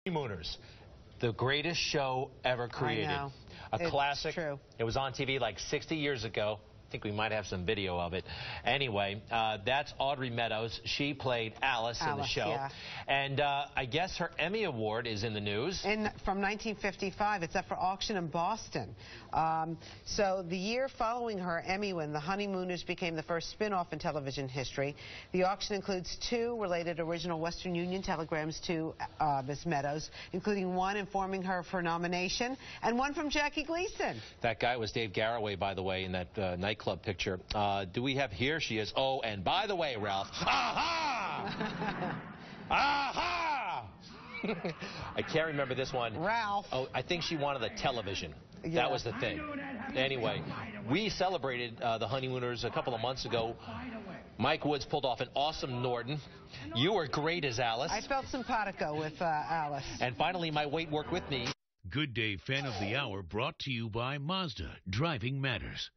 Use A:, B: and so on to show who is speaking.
A: Honeymooners, the greatest show ever created.
B: I know.
A: A classic.
B: True.
A: It was on TV like 60 years ago. I think we might have some video of it. Anyway, that's Audrey Meadows. She played Alice in the show.
B: Yeah.
A: And I guess her Emmy Award is in the news.
B: From 1955. It's up for auction in Boston. So the year following her Emmy win, The Honeymooners became the first spin-off in television history. The auction includes 2 related original Western Union telegrams to Miss Meadows, including one informing her of her nomination and one from Jackie Gleason.
A: That guy was Dave Garroway, by the way, in that nightclub picture. Do we have here? She is. Oh, and by the way, Ralph. Aha! Aha! I can't remember this one.
B: Ralph.
A: Oh, I think she wanted the television.
B: Yeah.
A: That was the thing. Anyway, we celebrated the Honeymooners a couple of months ago. Mike Woods pulled off an awesome Norton. You were great as Alice.
B: I felt simpatico with Alice.
A: And finally, my weight worked with me.
C: Good Day Fan of the Hour brought to you by Mazda. Driving matters.